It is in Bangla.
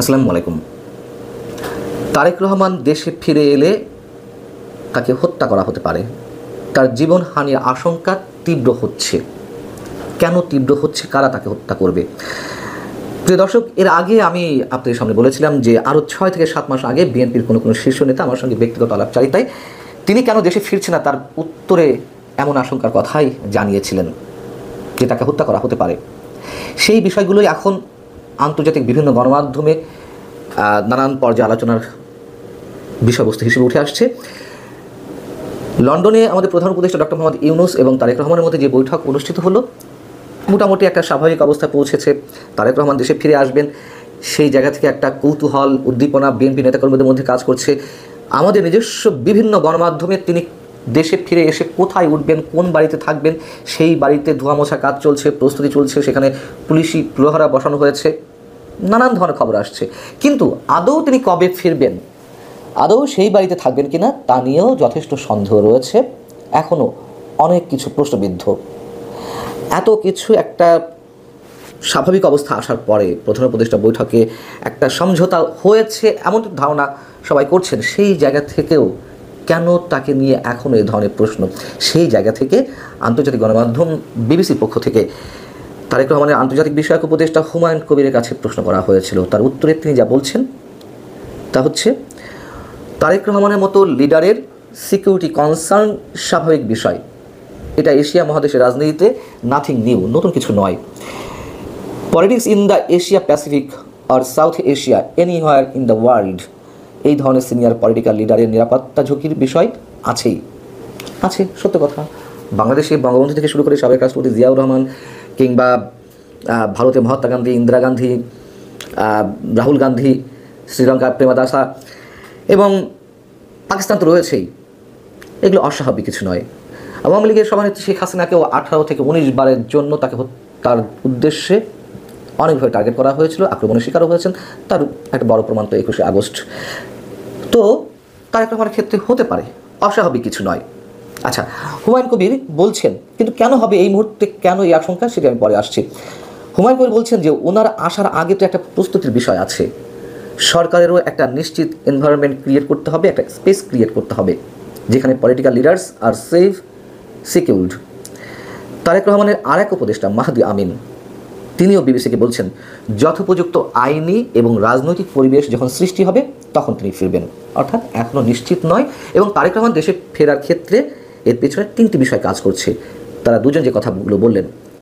আসসালামু আলাইকুম। তারেক রহমান দেশে ফিরে এলে তাকে হত্যা করা হতে পারে। তার জীবনহানির আশঙ্কা তীব্র হচ্ছে। কেন তীব্র হচ্ছে? কারা তাকে হত্যা করবে? প্রিয় দর্শক, এর আগে আমি আপনাদের সামনে বলেছিলাম যে আরও 6 থেকে 7 মাস আগে বিএনপির কোনো শীর্ষ নেতা আমার সঙ্গে ব্যক্তিগত আলাপচারিতায় তিনি কেন দেশে ফিরছে না তার উত্তরে এমন আশঙ্কার কথাই জানিয়েছিলেন যে তাকে হত্যা করা হতে পারে। সেই বিষয়গুলোই এখন আন্তর্জাতিক বিভিন্ন গণমাধ্যমে নানান পর্যায়ে আলোচনার বিষয়বস্তু হিসেবে উঠে আসছে। লন্ডনে আমাদের প্রধান উপদেষ্টা ডক্টর মোহাম্মদ ইউনূস এবং তারেক রহমানের মধ্যে যে বৈঠক অনুষ্ঠিত হলো, মোটামুটি একটা স্বাভাবিক অবস্থায় পৌঁছেছে। তারেক রহমান দেশে ফিরে আসবেন, সেই জায়গা থেকে একটা কৌতূহল, উদ্দীপনা বিএনপি নেতাকর্মীদের মধ্যে কাজ করছে। আমাদের নিজস্ব বিভিন্ন গণমাধ্যমে তিনি দেশে ফিরে এসে কোথায় উঠবেন, কোন বাড়িতে থাকবেন, সেই বাড়িতে ধোয়া মোছা কাজ চলছে, প্রস্তুতি চলছে, সেখানে পুলিশি প্রহরা বসানো হয়েছে, নানান ধরনের খবর আসছে। কিন্তু আদৌ তিনি কবে ফিরবেন, আদৌ সেই বাড়িতে থাকবেন কিনা তা নিয়েও যথেষ্ট সন্দেহ রয়েছে। এখনও অনেক কিছু প্রশ্নবিদ্ধ। এত কিছু একটা স্বাভাবিক অবস্থা আসার পরে প্রধান উপদেষ্টা বৈঠকে একটা সমঝোতা হয়েছে এমন ধারণা সবাই করছেন। সেই জায়গা থেকেও কেন তাকে নিয়ে এখনও এই ধরনের প্রশ্ন? সেই জায়গা থেকে আন্তর্জাতিক গণমাধ্যম বিবিসির পক্ষ থেকে তারেক রহমানের আন্তর্জাতিক বিষয়ক উপদেষ্টা হুমায়ুন কবিরের কাছে প্রশ্ন করা হয়েছিল। তার উত্তরে তিনি যা বলছেন তা হচ্ছে, তারেক রহমানের মতো লিডারের সিকিউরিটি কনসার্ন স্বাভাবিক বিষয়। এটা এশিয়া মহাদেশের রাজনীতিতে নাথিং নিউ, নতুন কিছু নয়। Politics in the Asia Pacific আর South Asia anywhere in the world, এই ধরনের সিনিয়র পলিটিক্যাল লিডারের নিরাপত্তা ঝুঁকির বিষয় আছে। সত্য কথা। বাংলাদেশে বঙ্গবন্ধু থেকে শুরু করে সাবেক রাষ্ট্রপতি জিয়াউর রহমান, কিংবা ভারতে মহাত্মা গান্ধী, ইন্দিরা গান্ধী, রাহুল গান্ধী, শ্রীলঙ্কার প্রেমাদাসা, এবং পাকিস্তান তো রয়েছেই, এগুলো অস্বাভাবিক কিছু নয়। আওয়ামী লীগের সভানেত্রী শেখ হাসিনাকেও 18 থেকে 19 বারের জন্য তার উদ্দেশ্যে অনেকভাবে টার্গেট করা হয়েছিল, আক্রমণের শিকারও হয়েছেন। তার একটা বড় প্রমাণ তো 21শে আগস্ট। তো তারেক রহমানের ক্ষেত্রে হতে পারে, অস্বাভাবিক কিছু নয়। আচ্ছা, হুমায়ুন কবির বলছেন, কিন্তু কেন হবে এই মুহূর্তে, কেন এই আশঙ্কা, সেটা আমি পরে আসছি। হুমায়ুন কবির বলছেন যে ওনার আসার আগে তো একটা প্রস্তুতির বিষয় আছে। সরকারেরও একটা নিশ্চিত এনভায়রনমেন্ট ক্রিয়েট করতে হবে, একটা স্পেস ক্রিয়েট করতে হবে যেখানে পলিটিক্যাল লিডার্স আর সেফ, সিকিউরড। তারেক রহমানের আরেক উপদেষ্টা মাহদি আমিন, তিনিও বিবিসিকে বলছেন, যথোপযুক্ত আইনি এবং রাজনৈতিক পরিবেশ যখন সৃষ্টি হবে তখন তিনি ফিরবেন। অর্থাৎ এখনও নিশ্চিত নয়। এবং তারেক রহমান দেশে ফেরার ক্ষেত্রে এর পেছনে 3টি বিষয় কাজ করছে। তারা দুজন যে কথাগুলো বললেন,